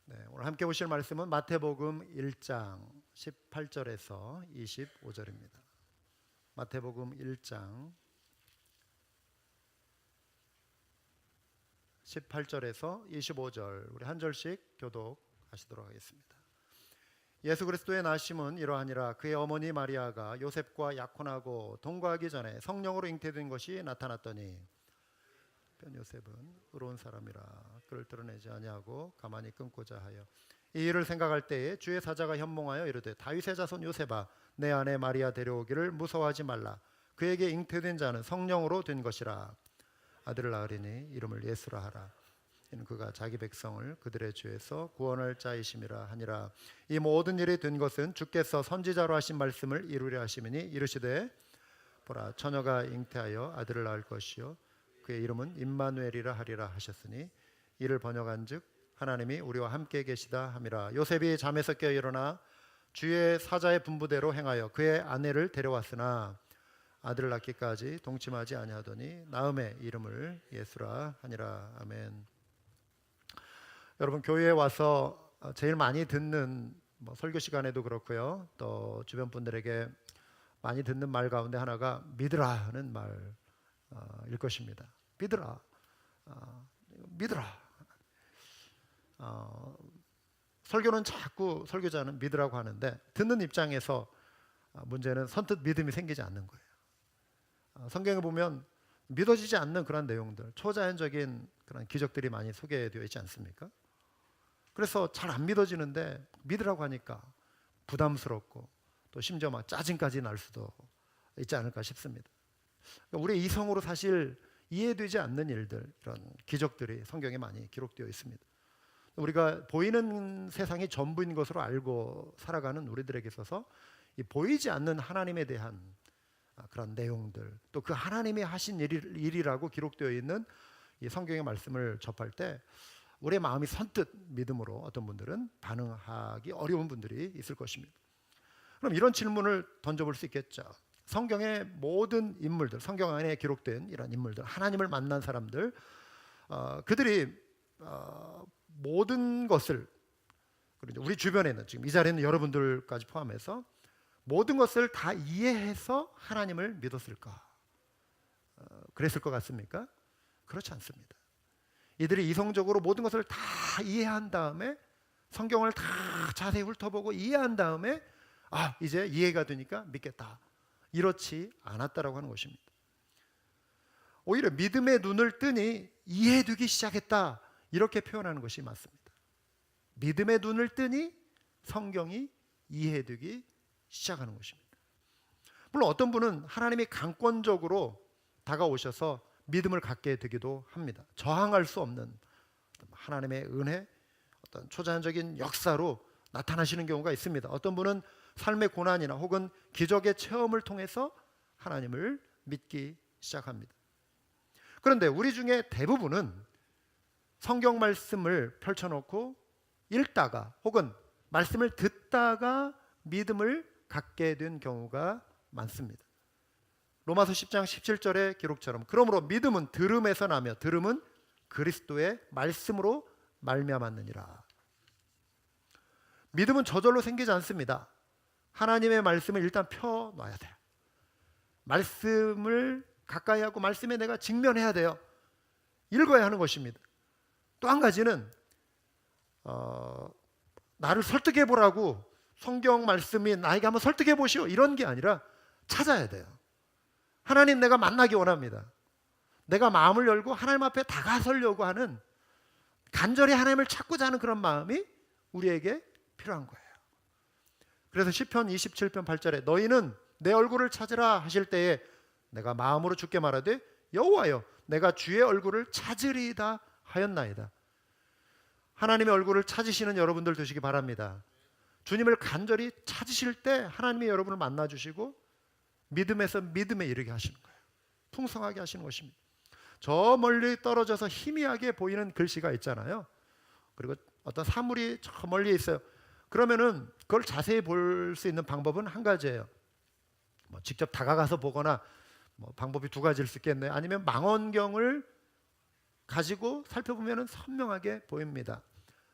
네, 오늘 함께 보실 말씀은 마태복음 1장 18절에서 25절입니다. 마태복음 1장 18절에서 25절, 우리 한 절씩 교독하시도록 하겠습니다. 예수 그리스도의 나심은 이러하니라. 그의 어머니 마리아가 요셉과 약혼하고 동거하기 전에 성령으로 잉태된 것이 나타났더니 요셉은 의로운 사람이라 그를 드러내지 아니하고 가만히 끊고자 하여 이 일을 생각할 때에 주의 사자가 현몽하여 이르되 다윗의 자손 요셉아, 내 아내 마리아 데려오기를 무서워하지 말라. 그에게 잉태된 자는 성령으로 된 것이라. 아들을 낳으리니 이름을 예수라 하라. 이는 그가 자기 백성을 그들의 죄에서 구원할 자이심이라 하니라. 이 모든 일이 된 것은 주께서 선지자로 하신 말씀을 이루려 하심이니 이르시되 보라, 처녀가 잉태하여 아들을 낳을 것이요 그의 이름은 임마누엘이라 하리라 하셨으니 이를 번역한즉 하나님이 우리와 함께 계시다 함이라. 요셉이 잠에서 깨어 일어나 주의 사자의 분부대로 행하여 그의 아내를 데려왔으나 아들을 낳기까지 동침하지 아니하더니 낳음에 이름을 예수라 하니라. 아멘. 여러분, 교회에 와서 제일 많이 듣는 설교 시간에도 그렇고요, 또 주변 분들에게 많이 듣는 말 가운데 하나가 믿으라 하는 말일 것입니다. 믿으라, 믿으라. 설교는 자꾸 설교자는 믿으라고 하는데 듣는 입장에서 문제는 선뜻 믿음이 생기지 않는 거예요. 성경에 보면 믿어지지 않는 그런 내용들, 초자연적인 그런 기적들이 많이 소개되어 있지 않습니까? 그래서 잘 안 믿어지는데 믿으라고 하니까 부담스럽고 또 심지어 막 짜증까지 날 수도 있지 않을까 싶습니다. 우리의 이성으로 사실 이해되지 않는 일들, 이런 기적들이 성경에 많이 기록되어 있습니다. 우리가 보이는 세상이 전부인 것으로 알고 살아가는 우리들에게 있어서 이 보이지 않는 하나님에 대한 그런 내용들, 또 그 하나님이 하신 일이라고 기록되어 있는 이 성경의 말씀을 접할 때 우리의 마음이 선뜻 믿음으로 어떤 분들은 반응하기 어려운 분들이 있을 것입니다. 그럼 이런 질문을 던져볼 수 있겠죠. 성경의 모든 인물들, 성경 안에 기록된 이런 인물들, 하나님을 만난 사람들, 그들이 모든 것을, 그리고 우리 주변에는 지금 이 자리에 있는 여러분들까지 포함해서 모든 것을 다 이해해서 하나님을 믿었을까? 그랬을 것 같습니까? 그렇지 않습니다. 이들이 이성적으로 모든 것을 다 이해한 다음에, 성경을 다 자세히 훑어보고 이해한 다음에 이제 이해가 되니까 믿겠다, 이렇지 않았다라고 하는 것입니다. 오히려 믿음의 눈을 뜨니 이해되기 시작했다, 이렇게 표현하는 것이 맞습니다. 믿음의 눈을 뜨니 성경이 이해되기 시작하는 것입니다. 물론 어떤 분은 하나님이 강권적으로 다가오셔서 믿음을 갖게 되기도 합니다. 저항할 수 없는 하나님의 은혜, 어떤 초자연적인 역사로 나타나시는 경우가 있습니다. 어떤 분은 삶의 고난이나 혹은 기적의 체험을 통해서 하나님을 믿기 시작합니다. 그런데 우리 중에 대부분은 성경 말씀을 펼쳐놓고 읽다가 혹은 말씀을 듣다가 믿음을 갖게 된 경우가 많습니다. 로마서 10장 17절의 기록처럼 그러므로 믿음은 들음에서 나며 들음은 그리스도의 말씀으로 말미암았느니라. 믿음은 저절로 생기지 않습니다. 하나님의 말씀을 일단 펴놔야 돼요. 말씀을 가까이 하고 말씀에 내가 직면해야 돼요. 읽어야 하는 것입니다. 또 한 가지는 나를 설득해 보라고 성경 말씀이 나에게 한번 설득해 보시오, 이런 게 아니라 찾아야 돼요. 하나님, 내가 만나기 원합니다. 내가 마음을 열고 하나님 앞에 다가서려고 하는, 간절히 하나님을 찾고자 하는 그런 마음이 우리에게 필요한 거예요. 그래서 시편 27편 8절에 너희는 내 얼굴을 찾으라 하실 때에 내가 마음으로 주께 말하되 여호와여, 내가 주의 얼굴을 찾으리이다 하였나이다. 하나님의 얼굴을 찾으시는 여러분들 되시기 바랍니다. 주님을 간절히 찾으실 때 하나님이 여러분을 만나주시고 믿음에서 믿음에 이르게 하시는 거예요. 풍성하게 하시는 것입니다. 저 멀리 떨어져서 희미하게 보이는 글씨가 있잖아요. 그리고 어떤 사물이 저 멀리 있어요. 그러면은 그걸 자세히 볼 수 있는 방법은 한 가지예요. 직접 다가가서 보거나 방법이 두 가지일 수 있겠네요. 아니면 망원경을 가지고 살펴보면 선명하게 보입니다.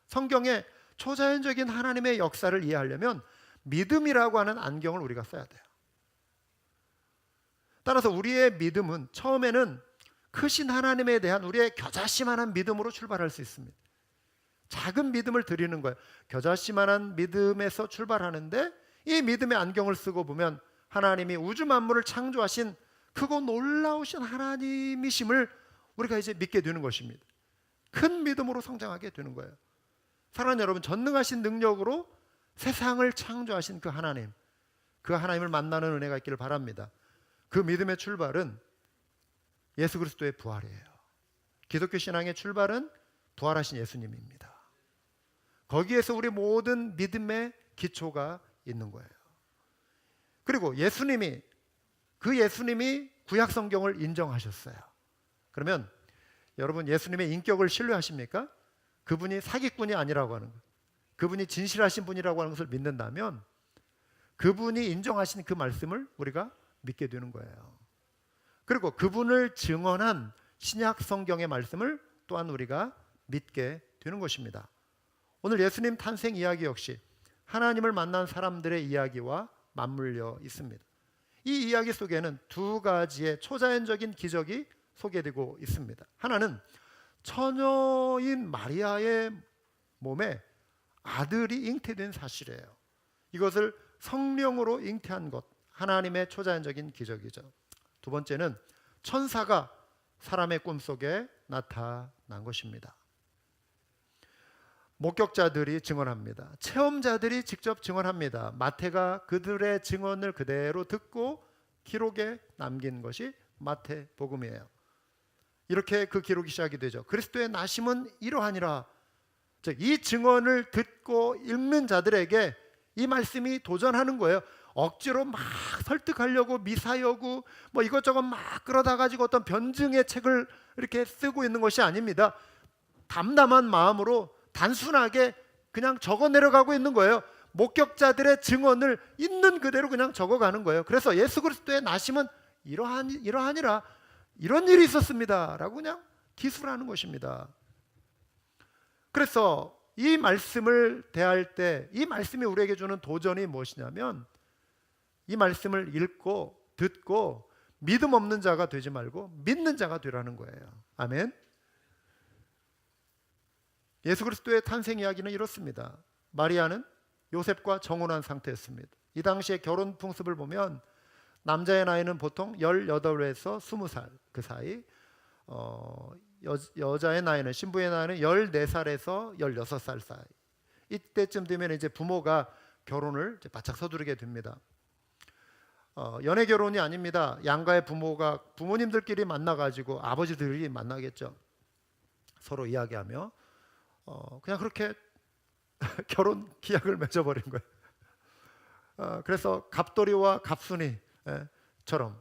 성경에 초자연적인 하나님의 역사를 이해하려면 믿음이라고 하는 안경을 우리가 써야 돼요. 따라서 우리의 믿음은 처음에는 크신 하나님에 대한 우리의 겨자씨만한 믿음으로 출발할 수 있습니다. 작은 믿음을 드리는 거예요. 겨자씨만한 믿음에서 출발하는데 이 믿음의 안경을 쓰고 보면 하나님이 우주 만물을 창조하신 크고 놀라우신 하나님이심을 우리가 이제 믿게 되는 것입니다. 큰 믿음으로 성장하게 되는 거예요. 사랑하는 여러분, 전능하신 능력으로 세상을 창조하신 그 하나님, 그 하나님을 만나는 은혜가 있기를 바랍니다. 그 믿음의 출발은 예수 그리스도의 부활이에요. 기독교 신앙의 출발은 부활하신 예수님입니다. 거기에서 우리 모든 믿음의 기초가 있는 거예요. 그리고 예수님이 구약 성경을 인정하셨어요. 그러면 여러분, 예수님의 인격을 신뢰하십니까? 그분이 사기꾼이 아니라고 하는 것, 그분이 진실하신 분이라고 하는 것을 믿는다면 그분이 인정하신 그 말씀을 우리가 믿게 되는 거예요. 그리고 그분을 증언한 신약 성경의 말씀을 또한 우리가 믿게 되는 것입니다. 오늘 예수님 탄생 이야기 역시 하나님을 만난 사람들의 이야기와 맞물려 있습니다. 이 이야기 속에는 두 가지의 초자연적인 기적이 소개되고 있습니다. 하나는 처녀인 마리아의 몸에 아들이 잉태된 사실이에요. 이것을 성령으로 잉태한 것, 하나님의 초자연적인 기적이죠. 두 번째는 천사가 사람의 꿈속에 나타난 것입니다. 목격자들이 증언합니다. 체험자들이 직접 증언합니다. 마태가 그들의 증언을 그대로 듣고 기록에 남긴 것이 마태복음이에요. 이렇게 그 기록이 시작이 되죠. 그리스도의 나심은 이러하니라. 즉, 이 증언을 듣고 읽는 자들에게 이 말씀이 도전하는 거예요. 억지로 막 설득하려고 미사여구 뭐 이것저것 막 끌어다 가지고 어떤 변증의 책을 이렇게 쓰고 있는 것이 아닙니다. 담담한 마음으로 단순하게 그냥 적어 내려가고 있는 거예요. 목격자들의 증언을 있는 그대로 그냥 적어가는 거예요. 그래서 예수 그리스도의 나심은 이러하니라, 이런 일이 있었습니다 라고 그냥 기술하는 것입니다. 그래서 이 말씀을 대할 때 이 말씀이 우리에게 주는 도전이 무엇이냐면, 이 말씀을 읽고 듣고 믿음 없는 자가 되지 말고 믿는 자가 되라는 거예요. 아멘. 예수 그리스도의 탄생 이야기는 이렇습니다. 마리아는 요셉과 정혼한 상태였습니다. 이 당시에 결혼 풍습을 보면 남자의 나이는 보통 18에서 20살 그 사이, 여자의 나이는, 신부의 나이는 14살에서 16살 사이. 이때쯤 되면 이제 부모가 결혼을 이제 바짝 서두르게 됩니다. 연애 결혼이 아닙니다. 양가의 부모가 부모님들끼리 만나가지고 아버지들이 만나겠죠. 서로 이야기하며 그냥 그렇게 결혼 기약을 맺어버린 거예요. 그래서 갑돌이와 갑순이처럼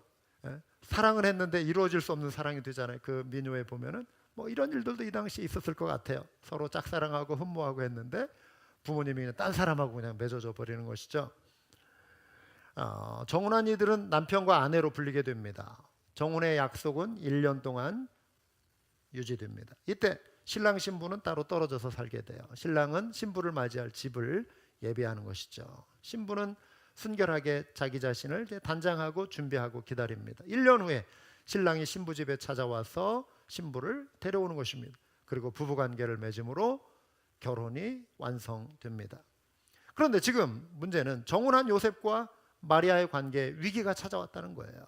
사랑은 했는데 이루어질 수 없는 사랑이 되잖아요. 그 민요에 보면은 뭐 이런 일들도 이 당시에 있었을 것 같아요. 서로 짝사랑하고 흠모하고 했는데 부모님이 그냥 딴 사람하고 그냥 맺어져 버리는 것이죠. 정혼한 이들은 남편과 아내로 불리게 됩니다. 정혼의 약속은 1년 동안 유지됩니다. 이때 신랑 신부는 따로 떨어져서 살게 돼요. 신랑은 신부를 맞이할 집을 예비하는 것이죠. 신부는 순결하게 자기 자신을 단장하고 준비하고 기다립니다. 1년 후에 신랑이 신부 집에 찾아와서 신부를 데려오는 것입니다. 그리고 부부관계를 맺음으로 결혼이 완성됩니다. 그런데 지금 문제는 정혼한 요셉과 마리아의 관계에 위기가 찾아왔다는 거예요.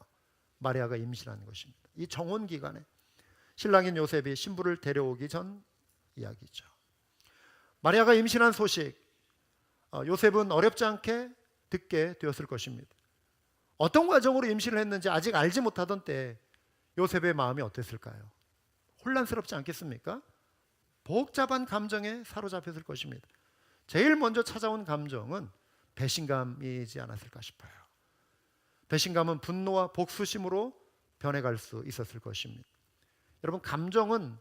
마리아가 임신한 것입니다. 이 정혼 기간에 신랑인 요셉이 신부를 데려오기 전 이야기죠. 마리아가 임신한 소식, 요셉은 어렵지 않게 듣게 되었을 것입니다. 어떤 과정으로 임신을 했는지 아직 알지 못하던 때 요셉의 마음이 어땠을까요? 혼란스럽지 않겠습니까? 복잡한 감정에 사로잡혔을 것입니다. 제일 먼저 찾아온 감정은 배신감이지 않았을까 싶어요. 배신감은 분노와 복수심으로 변해갈 수 있었을 것입니다. 여러분, 감정은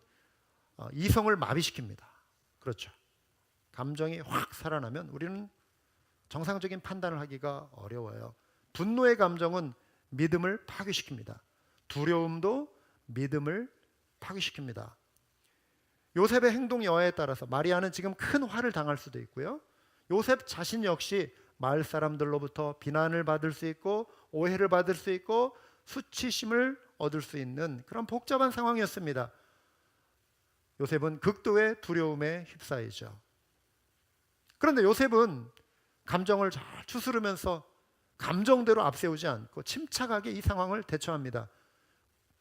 이성을 마비시킵니다. 그렇죠. 감정이 확 살아나면 우리는 정상적인 판단을 하기가 어려워요. 분노의 감정은 믿음을 파괴시킵니다. 두려움도 믿음을 파괴시킵니다. 요셉의 행동 여하에 따라서 마리아는 지금 큰 화를 당할 수도 있고요. 요셉 자신 역시 마을 사람들로부터 비난을 받을 수 있고 오해를 받을 수 있고 수치심을 얻을 수 있는 그런 복잡한 상황이었습니다. 요셉은 극도의 두려움에 휩싸이죠. 그런데 요셉은 감정을 잘 추스르면서 감정대로 앞세우지 않고 침착하게 이 상황을 대처합니다.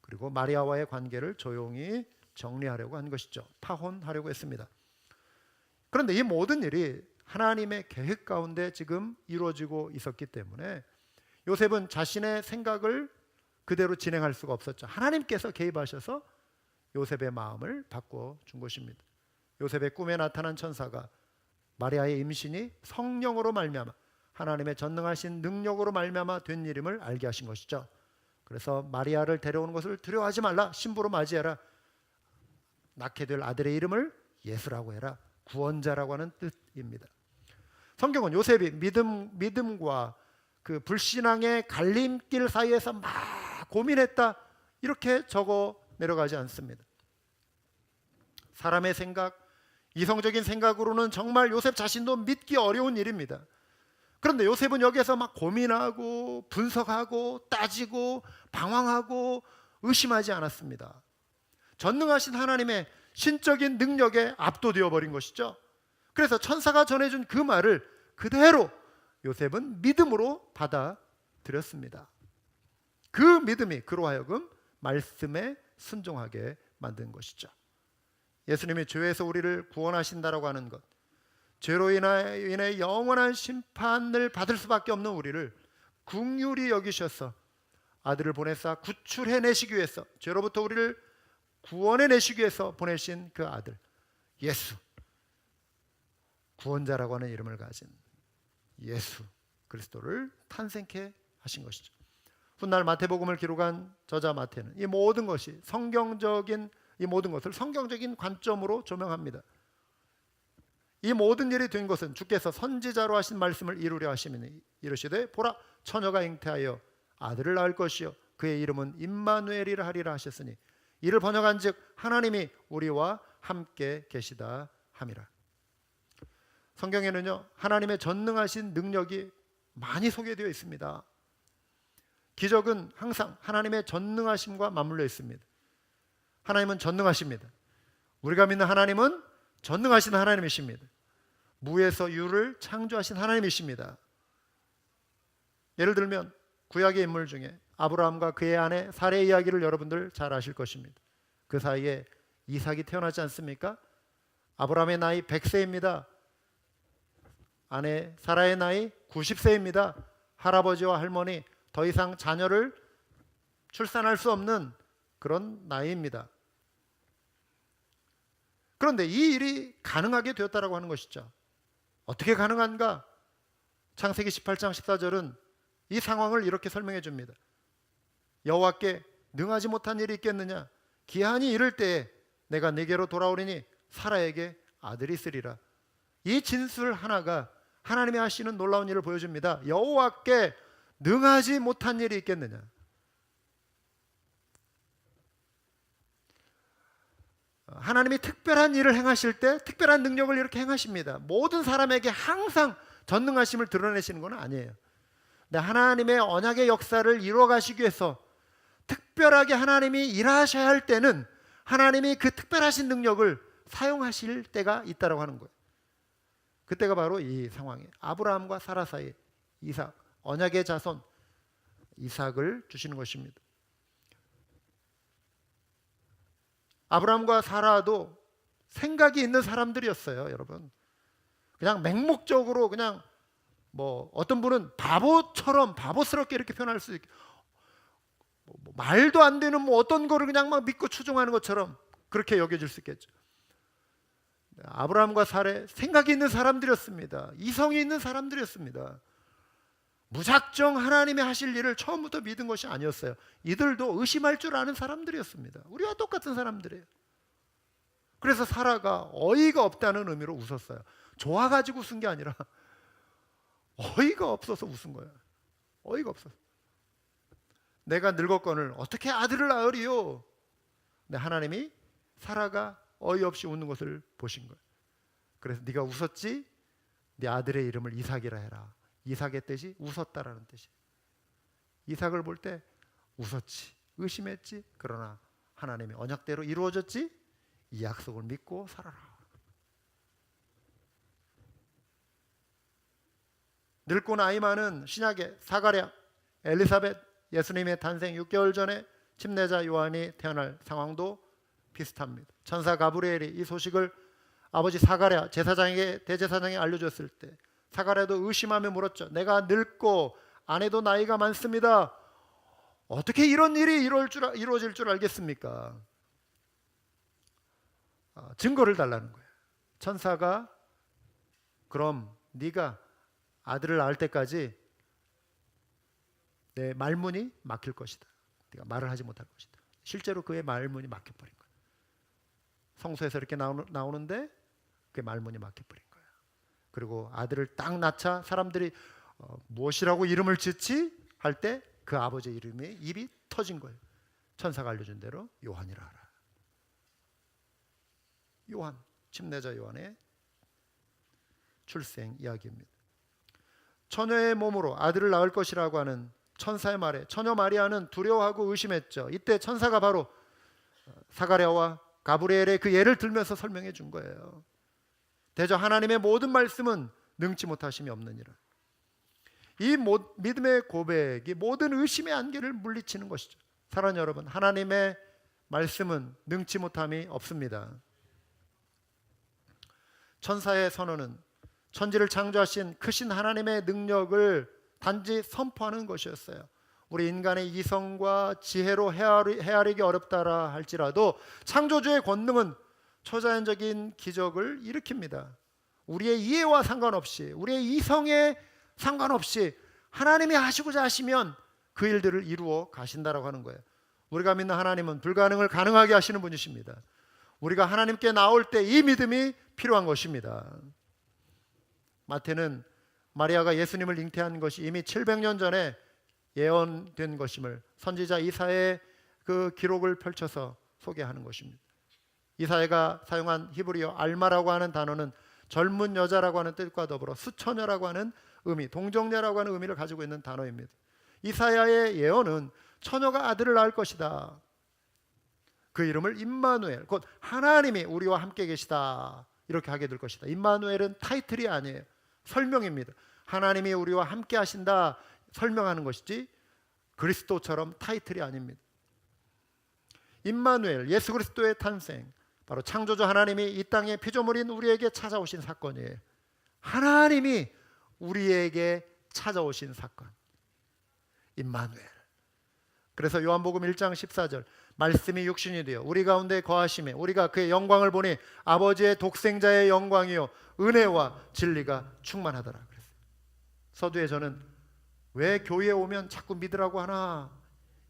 그리고 마리아와의 관계를 조용히 정리하려고 한 것이죠. 파혼하려고 했습니다. 그런데 이 모든 일이 하나님의 계획 가운데 지금 이루어지고 있었기 때문에 요셉은 자신의 생각을 그대로 진행할 수가 없었죠. 하나님께서 개입하셔서 요셉의 마음을 바꿔준 것입니다. 요셉의 꿈에 나타난 천사가 마리아의 임신이 성령으로 말미암아 하나님의 전능하신 능력으로 말미암아 된 일임을 알게 하신 것이죠. 그래서 마리아를 데려오는 것을 두려워하지 말라. 신부로 맞이해라. 낳게 될 아들의 이름을 예수라고 해라. 구원자라고 하는 뜻입니다. 성경은 요셉이 믿음과 그 불신앙의 갈림길 사이에서 막 고민했다 이렇게 적어 내려가지 않습니다. 사람의 생각, 이성적인 생각으로는 정말 요셉 자신도 믿기 어려운 일입니다. 그런데 요셉은 여기에서 막 고민하고 분석하고 따지고 방황하고 의심하지 않았습니다. 전능하신 하나님의 신적인 능력에 압도되어 버린 것이죠. 그래서 천사가 전해준 그 말을 그대로 요셉은 믿음으로 받아들였습니다. 그 믿음이 그로 하여금 말씀에 순종하게 만든 것이죠. 예수님이 죄에서 우리를 구원하신다라고 하는 것, 죄로 인해 영원한 심판을 받을 수밖에 없는 우리를 긍휼히 여기셔서 아들을 보내사 구출해내시기 위해서, 죄로부터 우리를 구원해내시기 위해서 보내신 그 아들 예수, 구원자라고 하는 이름을 가진 예수 그리스도를 탄생케 하신 것이죠. 훗날 마태복음을 기록한 저자 마태는 이 모든 것이 이 모든 것을 성경적인 관점으로 조명합니다. 이 모든 일이 된 것은 주께서 선지자로 하신 말씀을 이루려 하심이니 이르시되 보라 처녀가 잉태하여 아들을 낳을 것이요 그의 이름은 임마누엘이라 하리라 하셨으니 이를 번역한즉 하나님이 우리와 함께 계시다 함이라. 성경에는요 하나님의 전능하신 능력이 많이 소개되어 있습니다. 기적은 항상 하나님의 전능하심과 맞물려 있습니다. 하나님은 전능하십니다. 우리가 믿는 하나님은 전능하신 하나님이십니다. 무에서 유를 창조하신 하나님이십니다. 예를 들면 구약의 인물 중에 아브라함과 그의 아내 사레의 이야기를 여러분들 잘 아실 것입니다. 그 사이에 이삭이 태어나지 않습니까? 아브라함의 나이 100세입니다. 아내 사라의 나이 90세입니다. 할아버지와 할머니 더 이상 자녀를 출산할 수 없는 그런 나이입니다. 그런데 이 일이 가능하게 되었다라고 하는 것이죠. 어떻게 가능한가? 창세기 18장 14절은 이 상황을 이렇게 설명해 줍니다. 여호와께 능하지 못한 일이 있겠느냐? 기한이 이를 때에 내가 네게로 돌아오리니 사라에게 아들이 있으리라. 이 진술 하나가 하나님이 하시는 놀라운 일을 보여줍니다. 여호와께 능하지 못한 일이 있겠느냐? 하나님이 특별한 일을 행하실 때 특별한 능력을 이렇게 행하십니다. 모든 사람에게 항상 전능하심을 드러내시는 건 아니에요. 근데 하나님의 언약의 역사를 이루어 가시기 위해서 특별하게 하나님이 일하셔야 할 때는 하나님이 그 특별하신 능력을 사용하실 때가 있다고 하는 거예요. 그때가 바로 이 상황이에요. 아브라함과 사라 사이 이삭, 언약의 자손 이삭을 주시는 것입니다. 아브라함과 사라도 생각이 있는 사람들이었어요, 여러분. 그냥 맹목적으로 그냥 어떤 분은 바보처럼 바보스럽게 이렇게 표현할 수 있게 말도 안 되는 어떤 거를 그냥 막 믿고 추종하는 것처럼 그렇게 여겨질 수 있겠죠. 아브라함과 사라 생각이 있는 사람들이었습니다. 이성이 있는 사람들이었습니다. 무작정 하나님이 하실 일을 처음부터 믿은 것이 아니었어요. 이들도 의심할 줄 아는 사람들이었습니다. 우리와 똑같은 사람들이에요. 그래서 사라가 어이가 없다는 의미로 웃었어요. 좋아가지고 웃은 게 아니라 어이가 없어서 웃은 거예요. 어이가 없어서. 내가 늙었거늘 어떻게 아들을 낳으리요? 근데 하나님이 사라가 어이없이 웃는 것을 보신 거예요. 그래서 네가 웃었지? 네 아들의 이름을 이삭이라 해라. 이삭의 뜻이 웃었다라는 뜻이에요. 이삭을 볼 때 웃었지, 의심했지, 그러나 하나님의 언약대로 이루어졌지? 이 약속을 믿고 살아라. 늙고 나이 많은 신약의 사가랴, 엘리사벳, 예수님의 탄생 6개월 전에 침례자 요한이 태어날 상황도 비슷합니다. 천사 가브리엘이 이 소식을 아버지 사가랴 제사장에게 대제사장에 알려줬을 때 사가랴도 의심하며 물었죠. 내가 늙고 아내도 나이가 많습니다. 어떻게 이런 일이 이루어질 줄 알겠습니까? 증거를 달라는 거예요. 천사가 그럼 네가 아들을 낳을 때까지 내 말문이 막힐 것이다. 네가 말을 하지 못할 것이다. 실제로 그의 말문이 막혀버린 거예요. 성서에서 이렇게 나오는데 그의 말문이 막혀버린 거예요. 그리고 아들을 딱 낳자 사람들이 무엇이라고 이름을 짓지? 할 때 그 아버지의 이름이 입이 터진 거예요. 천사가 알려준 대로 요한이라 하라. 요한, 침례자 요한의 출생 이야기입니다. 처녀의 몸으로 아들을 낳을 것이라고 하는 천사의 말에 처녀 마리아는 두려워하고 의심했죠. 이때 천사가 바로 사가랴와 가브리엘의 그 예를 들면서 설명해 준 거예요. 대저 하나님의 모든 말씀은 능치 못하심이 없느니라. 이 믿음의 고백이 모든 의심의 안개를 물리치는 것이죠. 사랑하는 여러분, 하나님의 말씀은 능치 못함이 없습니다. 천사의 선언은 천지를 창조하신 크신 하나님의 능력을 단지 선포하는 것이었어요. 우리 인간의 이성과 지혜로 헤아리기 어렵다라 할지라도 창조주의 권능은 초자연적인 기적을 일으킵니다. 우리의 이해와 상관없이, 우리의 이성에 상관없이 하나님이 하시고자 하시면 그 일들을 이루어 가신다라고 하는 거예요. 우리가 믿는 하나님은 불가능을 가능하게 하시는 분이십니다. 우리가 하나님께 나올 때 이 믿음이 필요한 것입니다. 마태는 마리아가 예수님을 잉태한 것이 이미 700년 전에 예언된 것임을 선지자 이사야의 그 기록을 펼쳐서 소개하는 것입니다. 이사야가 사용한 히브리어 알마라고 하는 단어는 젊은 여자라고 하는 뜻과 더불어 수처녀라고 하는 의미, 동정녀라고 하는 의미를 가지고 있는 단어입니다. 이사야의 예언은 처녀가 아들을 낳을 것이다. 그 이름을 임마누엘, 곧 하나님이 우리와 함께 계시다, 이렇게 하게 될 것이다. 임마누엘은 타이틀이 아니에요. 설명입니다. 하나님이 우리와 함께 하신다 설명하는 것이지 그리스도처럼 타이틀이 아닙니다. 임마누엘, 예수 그리스도의 탄생, 바로 창조주 하나님이 이 땅의 피조물인 우리에게 찾아오신 사건이에요. 하나님이 우리에게 찾아오신 사건, 임마누엘. 그래서 요한복음 1장 14절 말씀이 육신이 되어 우리 가운데 거하심에 우리가 그의 영광을 보니 아버지의 독생자의 영광이요 은혜와 진리가 충만하더라 그랬어요. 서두에 저는 왜 교회에 오면 자꾸 믿으라고 하나,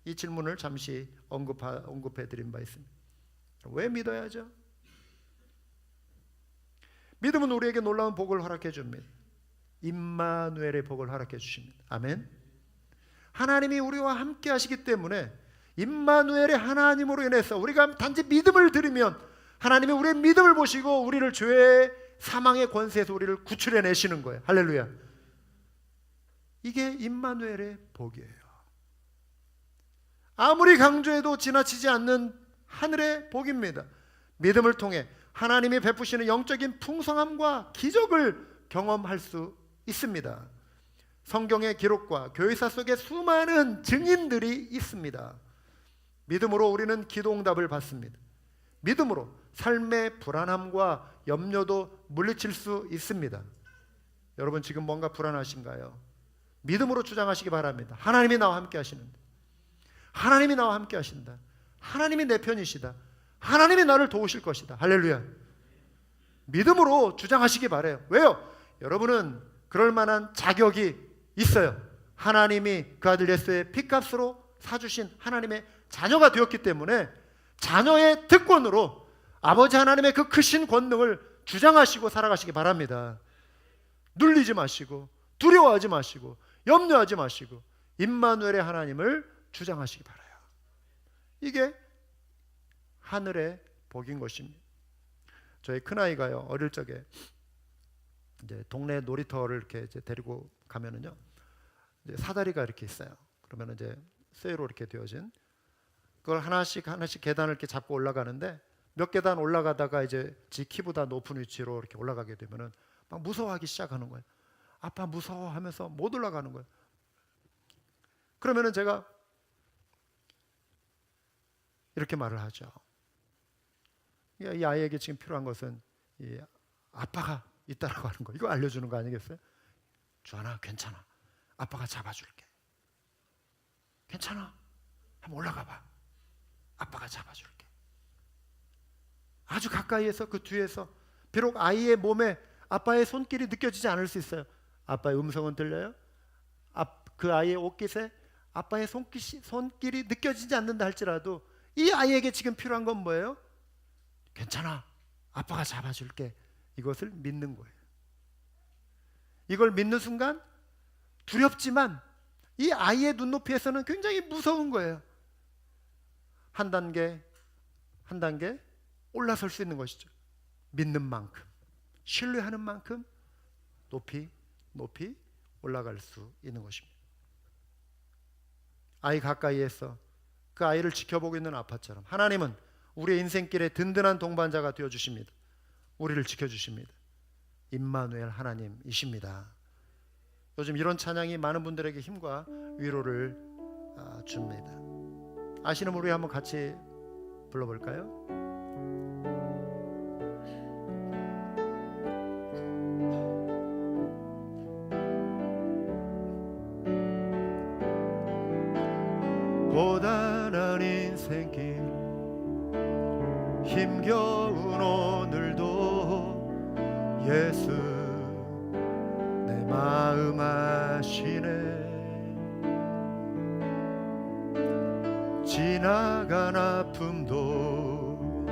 이 질문을 잠시 언급해 드린 바 있습니다. 왜 믿어야죠? 믿음은 우리에게 놀라운 복을 허락해 줍니다. 임마누엘의 복을 허락해 주십니다. 아멘. 하나님이 우리와 함께 하시기 때문에 임마누엘의 하나님으로 인해서 우리가 단지 믿음을 드리면 하나님이 우리의 믿음을 보시고 우리를 죄의 사망의 권세에서 우리를 구출해 내시는 거예요. 할렐루야. 이게 임마누엘의 복이에요. 아무리 강조해도 지나치지 않는 하늘의 복입니다. 믿음을 통해 하나님이 베푸시는 영적인 풍성함과 기적을 경험할 수 있습니다. 성경의 기록과 교회사 속에 수많은 증인들이 있습니다. 믿음으로 우리는 기도응답을 받습니다. 믿음으로 삶의 불안함과 염려도 물리칠 수 있습니다. 여러분 지금 뭔가 불안하신가요? 믿음으로 주장하시기 바랍니다. 하나님이 나와 함께 하시는데, 하나님이 나와 함께 하신다. 하나님이 내 편이시다. 하나님이 나를 도우실 것이다. 할렐루야. 믿음으로 주장하시기 바라요. 왜요? 여러분은 그럴 만한 자격이 있어요. 하나님이 그 아들 예수의 피값으로 사주신 하나님의 자녀가 되었기 때문에 자녀의 특권으로 아버지 하나님의 그 크신 권능을 주장하시고 살아가시기 바랍니다. 눌리지 마시고 두려워하지 마시고 염려하지 마시고 임마누엘의 하나님을 주장하시기 바라요. 이게 하늘의 복인 것입니다. 저희 큰 아이가요, 어릴 적에 이제 동네 놀이터를 이렇게 이제 데리고 가면은요, 이제 사다리가 이렇게 있어요. 그러면 이제 쇠로 이렇게 되어진 그걸 하나씩 계단을 이렇게 잡고 올라가는데, 몇 계단 올라가다가 이제 지 키보다 높은 위치로 이렇게 올라가게 되면은 막 무서워하기 시작하는 거예요. 아빠 무서워하면서 못 올라가는 거예요. 그러면은 제가 이렇게 말을 하죠. 이 아이에게 지금 필요한 것은 이 아빠가 있다라고 하는 거, 이거 알려주는 거 아니겠어요? 주하나, 괜찮아, 아빠가 잡아줄게. 괜찮아, 한번 올라가 봐, 아빠가 잡아줄게. 아주 가까이에서, 그 뒤에서, 비록 아이의 몸에 아빠의 손길이 느껴지지 않을 수 있어요. 아빠의 음성은 들려요. 그 아이의 옷깃에 아빠의 손길이 느껴지지 않는다 할지라도 이 아이에게 지금 필요한 건 뭐예요? 괜찮아, 아빠가 잡아줄게. 이것을 믿는 거예요. 이걸 믿는 순간 두렵지만 이 아이의 눈높이에서는 굉장히 무서운 거예요. 한 단계 한 단계 올라설 수 있는 것이죠. 믿는 만큼, 신뢰하는 만큼 높이 올라갈 수 있는 것입니다. 아이 가까이에서 그 아이를 지켜보고 있는 아빠처럼 하나님은 우리의 인생길에 든든한 동반자가 되어주십니다. 우리를 지켜주십니다. 임마누엘 하나님이십니다. 요즘 이런 찬양이 많은 분들에게 힘과 위로를 줍니다. 아시는 분 우리 한번 같이 불러볼까요? 고단한 인생길 힘겨운 오늘도 예수 내 마음 아시네. 지나간 아픔도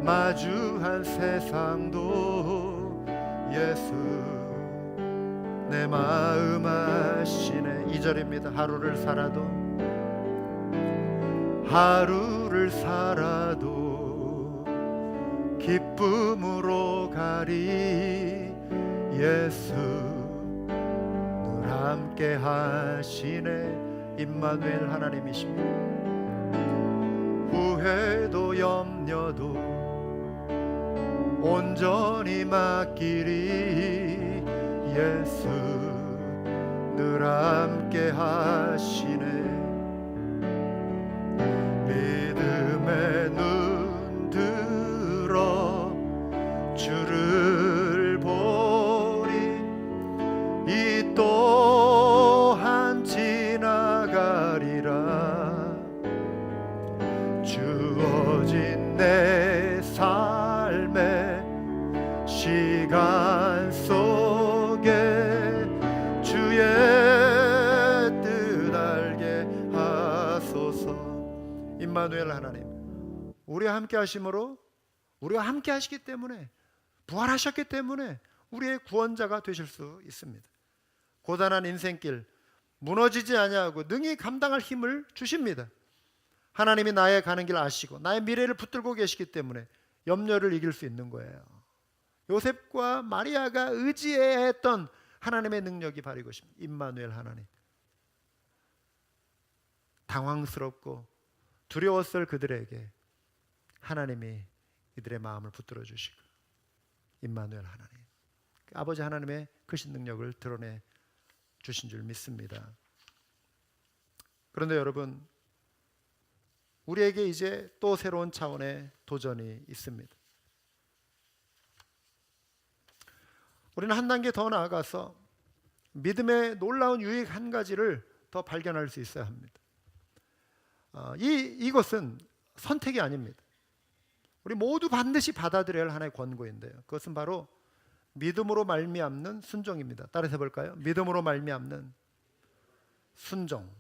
마주한 세상도 예수 내 마음 아시네. 2절입니다. 하루를 살아도 기쁨으로 가리. 예수 늘 함께 하시네. 임마누엘 하나님이십니다. 후회도 염려도 온전히 맡기리. 예수 늘 함께 하시네. 믿음의 눈 들어 주를 보리. 이 또한 지나가리라. 주어진 내 삶의 시간 속에 주의 뜻 알게 하소서. 임마누엘 하나님, 우리와 함께 하심으로, 우리와 함께 하시기 때문에, 부활하셨기 때문에 우리의 구원자가 되실 수 있습니다. 고단한 인생길 무너지지 아니하고 능히 감당할 힘을 주십니다. 하나님이 나의 가는 길 아시고 나의 미래를 붙들고 계시기 때문에 염려를 이길 수 있는 거예요. 요셉과 마리아가 의지했던 하나님의 능력이 바로 이것입니다. 임마누엘 하나님. 당황스럽고 두려웠을 그들에게 하나님이 이들의 마음을 붙들어 주시고, 임마누엘 하나님, 아버지 하나님의 크신 능력을 드러내 주신 줄 믿습니다. 그런데 여러분, 우리에게 이제 또 새로운 차원의 도전이 있습니다. 우리는 한 단계 더 나아가서 믿음의 놀라운 유익 한 가지를 더 발견할 수 있어야 합니다. 이것은 선택이 아닙니다. 우리 모두 반드시 받아들여야 할 하나의 권고인데요. 그것은 바로 믿음으로 말미암는 순종입니다. 따라서 해볼까요? 믿음으로 말미암는 순종.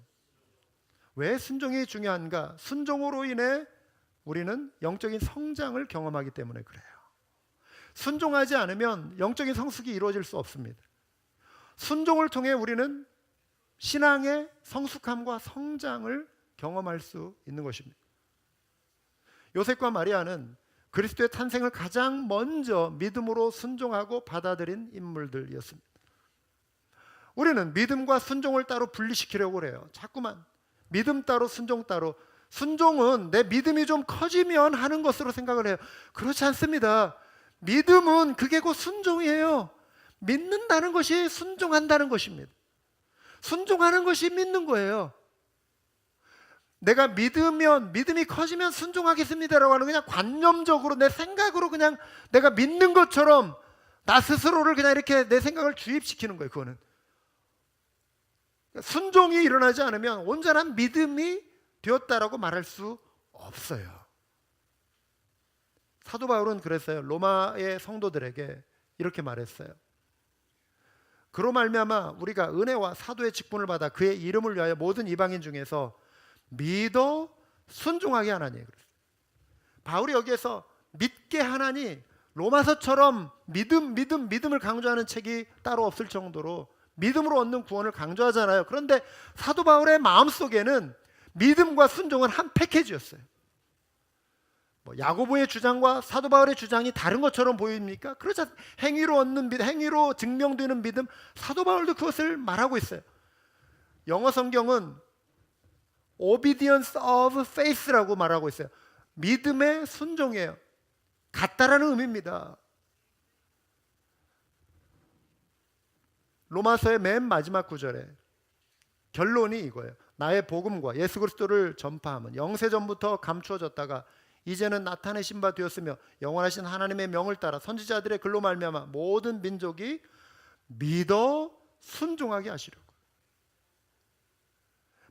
왜 순종이 중요한가? 순종으로 인해 우리는 영적인 성장을 경험하기 때문에 그래요. 순종하지 않으면 영적인 성숙이 이루어질 수 없습니다. 순종을 통해 우리는 신앙의 성숙함과 성장을 경험할 수 있는 것입니다. 요셉과 마리아는 그리스도의 탄생을 가장 먼저 믿음으로 순종하고 받아들인 인물들이었습니다. 우리는 믿음과 순종을 따로 분리시키려고 그래요. 자꾸만 믿음 따로 순종 따로. 순종은 내 믿음이 좀 커지면 하는 것으로 생각을 해요. 그렇지 않습니다. 믿음은 그게 곧 순종이에요. 믿는다는 것이 순종한다는 것입니다. 순종하는 것이 믿는 거예요. 내가 믿으면, 믿음이 커지면 순종하겠습니다라고 하는 그냥 관념적으로 내 생각으로 그냥 내가 믿는 것처럼 나 스스로를 그냥 이렇게 내 생각을 주입시키는 거예요. 그거는 순종이 일어나지 않으면 온전한 믿음이 되었다라고 말할 수 없어요. 사도 바울은 그랬어요. 로마의 성도들에게 이렇게 말했어요. 그로 말미암아 우리가 은혜와 사도의 직분을 받아 그의 이름을 위하여 모든 이방인 중에서 믿어 순종하게 하나니. 바울이 여기에서 믿게 하나니, 로마서처럼 믿음을 강조하는 책이 따로 없을 정도로 믿음으로 얻는 구원을 강조하잖아요. 그런데 사도 바울의 마음속에는 믿음과 순종은 한 패키지였어요. 야고보의 주장과 사도 바울의 주장이 다른 것처럼 보입니까? 그렇지 않습니다. 행위로 얻는 믿음, 행위로 증명되는 믿음, 사도 바울도 그것을 말하고 있어요. 영어 성경은 obedience of faith라고 말하고 있어요. 믿음의 순종이에요. 같다라는 의미입니다. 로마서의 맨 마지막 구절에 결론이 이거예요. 나의 복음과 예수 그리스도를 전파함은 영세전부터 감추어졌다가 이제는 나타내신 바 되었으며 영원하신 하나님의 명을 따라 선지자들의 글로 말미암아 모든 민족이 믿어 순종하게 하시려고.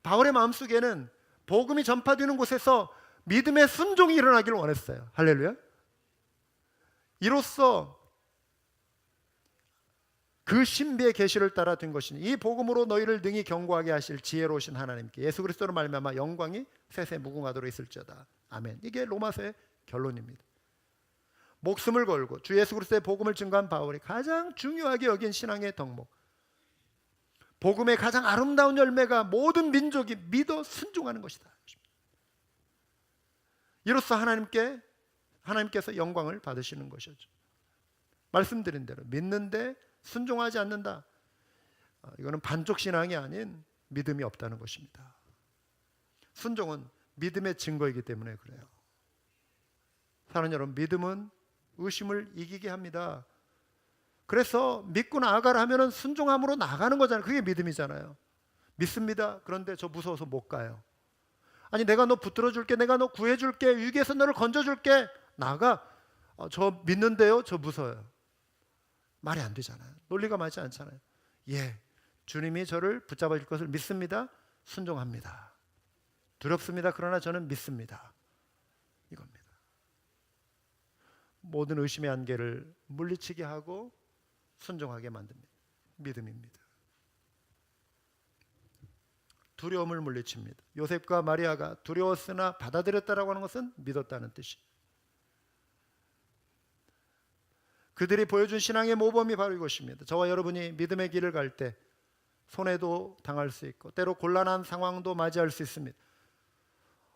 바울의 마음속에는 복음이 전파되는 곳에서 믿음의 순종이 일어나기를 원했어요. 할렐루야. 이로써 그 신비의 계시를 따라 된 것이니 이 복음으로 너희를 능히 경고하게 하실 지혜로우신 하나님께 예수 그리스도로 말미암아 영광이 세세 무궁하도록 있을지어다. 아멘. 이게 로마서의 결론입니다. 목숨을 걸고 주 예수 그리스도의 복음을 증거한 바울이 가장 중요하게 여긴 신앙의 덕목, 복음의 가장 아름다운 열매가 모든 민족이 믿어 순종하는 것이다. 이로써 하나님께서 영광을 받으시는 것이죠. 말씀드린 대로 믿는데 순종하지 않는다, 이거는 반쪽 신앙이 아닌 믿음이 없다는 것입니다. 순종은 믿음의 증거이기 때문에 그래요. 사랑하는 여러분, 믿음은 의심을 이기게 합니다. 그래서 믿고 나아가라 하면은 순종함으로 나가는 거잖아요. 그게 믿음이잖아요. 믿습니다. 그런데 저 무서워서 못 가요. 아니, 내가 너 붙들어 줄게, 내가 너 구해 줄게, 위기에서 너를 건져 줄게. 나가. 저 믿는데요, 저 무서워요. 말이 안 되잖아요. 논리가 맞지 않잖아요. 예, 주님이 저를 붙잡아 줄 것을 믿습니다. 순종합니다. 두렵습니다. 그러나 저는 믿습니다. 이겁니다. 모든 의심의 안개를 물리치게 하고 순종하게 만듭니다. 믿음입니다. 두려움을 물리칩니다. 요셉과 마리아가 두려웠으나 받아들였다라고 하는 것은 믿었다는 뜻이에요. 그들이 보여준 신앙의 모범이 바로 이것입니다. 저와 여러분이 믿음의 길을 갈 때 손해도 당할 수 있고 때로 곤란한 상황도 맞이할 수 있습니다.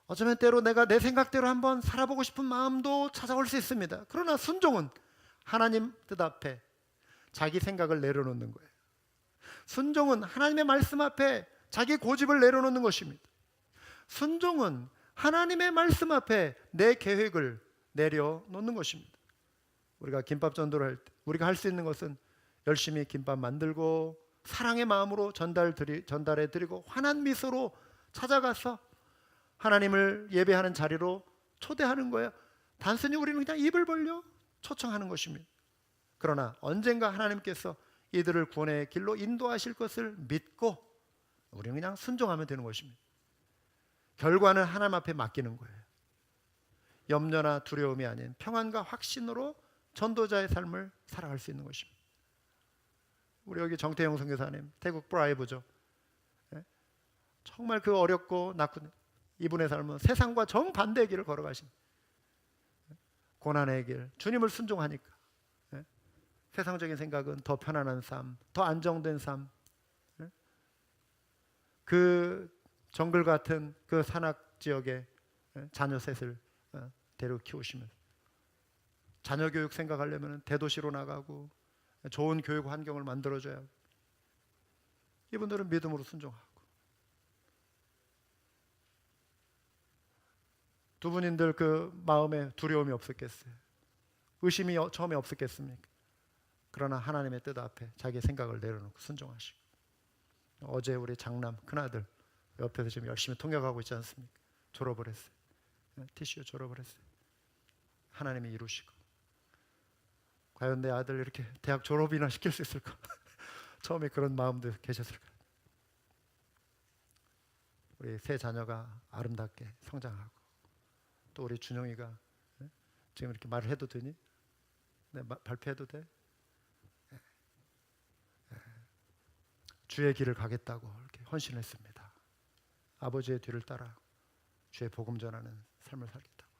어쩌면 때로 내가 내 생각대로 한번 살아보고 싶은 마음도 찾아올 수 있습니다. 그러나 순종은 하나님 뜻 앞에 자기 생각을 내려놓는 거예요. 순종은 하나님의 말씀 앞에 자기 고집을 내려놓는 것입니다. 순종은 하나님의 말씀 앞에 내 계획을 내려놓는 것입니다. 우리가 김밥 전도를 할 때 우리가 할 수 있는 것은 열심히 김밥 만들고 사랑의 마음으로 전달해 드리고 환한 미소로 찾아가서 하나님을 예배하는 자리로 초대하는 거예요. 단순히 우리는 그냥 입을 벌려 초청하는 것입니다. 그러나 언젠가 하나님께서 이들을 구원의 길로 인도하실 것을 믿고 우리는 그냥 순종하면 되는 것입니다. 결과는 하나님 앞에 맡기는 거예요. 염려나 두려움이 아닌 평안과 확신으로 전도자의 삶을 살아갈 수 있는 것입니다. 우리 여기 정태영 선교사님, 태국 브라이브죠. 정말 그 어렵고 나쁜 이분의 삶은 세상과 정반대의 길을 걸어가신, 고난의 길, 주님을 순종하니까 세상적인 생각은 더 편안한 삶, 더 안정된 삶, 그 정글 같은 그 산악 지역에 자녀 셋을 데려 키우시면서 자녀 교육 생각하려면 대도시로 나가고 좋은 교육 환경을 만들어줘야 하고, 이분들은 믿음으로 순종하고. 두 분인들 그 마음에 두려움이 없었겠어요? 의심이 처음에 없었겠습니까? 그러나 하나님의 뜻 앞에 자기 생각을 내려놓고 순종하시고, 어제 우리 장남 큰아들 옆에서 지금 열심히 통역하고 있지 않습니까? 졸업을 했어요. TCU 졸업을 했어요. 하나님이 이루시고. 과연 내 아들 이렇게 대학 졸업이나 시킬 수 있을까? 처음에 그런 마음도 계셨을 거예요. 우리 세 자녀가 아름답게 성장하고, 또 우리 준영이가 지금 이렇게 말을 해도 되니? 네, 발표해도 돼? 주의 길을 가겠다고 이렇게 헌신했습니다. 아버지의 뒤를 따라 주의 복음 전하는 삶을 살겠다고.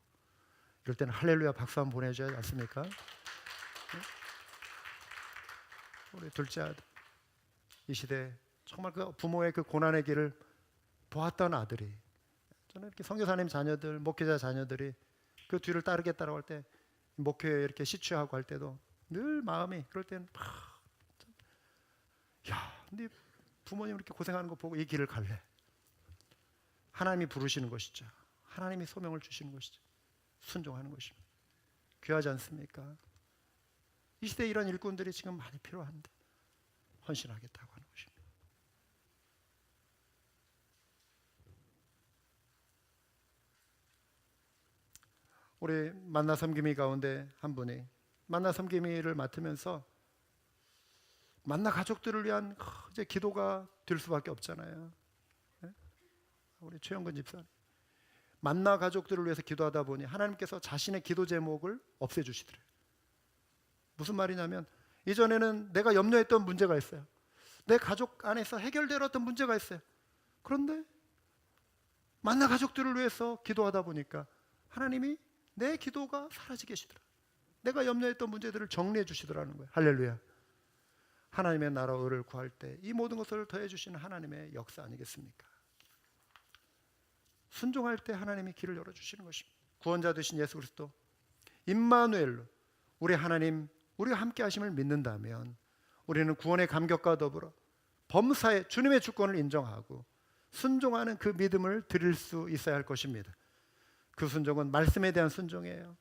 이럴 때는 할렐루야 박수 한번 보내줘야 하지 않습니까? 우리 둘째 아들, 이 시대에 정말 그 부모의 그 고난의 길을 보았던 아들이, 저는 이렇게 선교사님 자녀들, 목회자 자녀들이 그 뒤를 따르겠다라고 할 때, 목회에 이렇게 시추하고 할 때도 늘 마음이 그럴 때는 네 부모님 이렇게 고생하는 거 보고 이 길을 갈래. 하나님이 부르시는 것이죠. 하나님이 소명을 주시는 것이죠. 순종하는 것입니다. 귀하지 않습니까? 이 시대에 이런 일꾼들이 지금 많이 필요한데 헌신하겠다고 하는 것입니다. 우리 만나 섬김이 가운데 한 분이 만나 섬김이를 맡으면서 만나 가족들을 위한 이제 기도가 될 수밖에 없잖아요. 네? 우리 최영근 집사님, 만나 가족들을 위해서 기도하다 보니 하나님께서 자신의 기도 제목을 없애주시더래요. 무슨 말이냐면, 이전에는 내가 염려했던 문제가 있어요. 내 가족 안에서 해결되어 왔던 문제가 있어요. 그런데 만나 가족들을 위해서 기도하다 보니까 하나님이 내 기도가 사라지게 하시더라. 내가 염려했던 문제들을 정리해 주시더라는 거예요. 할렐루야. 하나님의 나라와 의를 구할 때 이 모든 것을 더해 주시는 하나님의 역사 아니겠습니까? 순종할 때 하나님이 길을 열어주시는 것입니다. 구원자 되신 예수 그리스도 임마누엘로 우리 하나님, 우리와 함께 하심을 믿는다면 우리는 구원의 감격과 더불어 범사에 주님의 주권을 인정하고 순종하는 그 믿음을 드릴 수 있어야 할 것입니다. 그 순종은 말씀에 대한 순종이에요.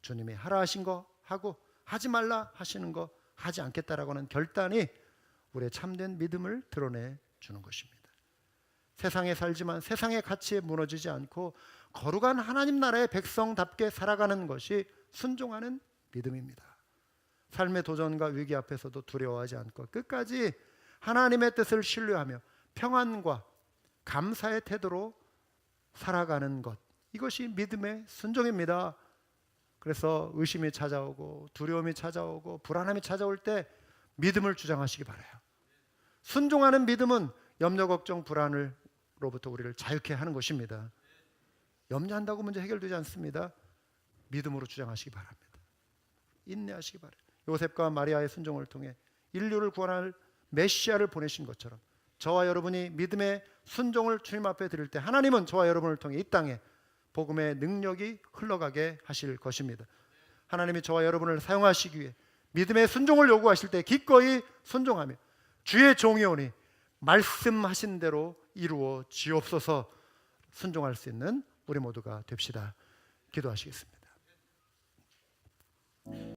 주님이 하라 하신 거 하고 하지 말라 하시는 거 하지 않겠다라고 하는 결단이 우리의 참된 믿음을 드러내 주는 것입니다. 세상에 살지만 세상의 가치에 무너지지 않고 거룩한 하나님 나라의 백성답게 살아가는 것이 순종하는 믿음입니다. 삶의 도전과 위기 앞에서도 두려워하지 않고 끝까지 하나님의 뜻을 신뢰하며 평안과 감사의 태도로 살아가는 것, 이것이 믿음의 순종입니다. 그래서 의심이 찾아오고 두려움이 찾아오고 불안함이 찾아올 때 믿음을 주장하시기 바라요. 순종하는 믿음은 염려, 걱정, 불안으로부터 우리를 자유케 하는 것입니다. 염려한다고 문제 해결되지 않습니다. 믿음으로 주장하시기 바랍니다. 인내하시기 바라요. 요셉과 마리아의 순종을 통해 인류를 구원할 메시아를 보내신 것처럼 저와 여러분이 믿음의 순종을 주님 앞에 드릴 때 하나님은 저와 여러분을 통해 이 땅에 복음의 능력이 흘러가게 하실 것입니다. 하나님이 저와 여러분을 사용하시기 위해 믿음의 순종을 요구하실 때 기꺼이 순종하며 주의 종이오니 말씀하신 대로 이루어 지옵소서 순종할 수 있는 우리 모두가 됩시다. 기도하시겠습니다.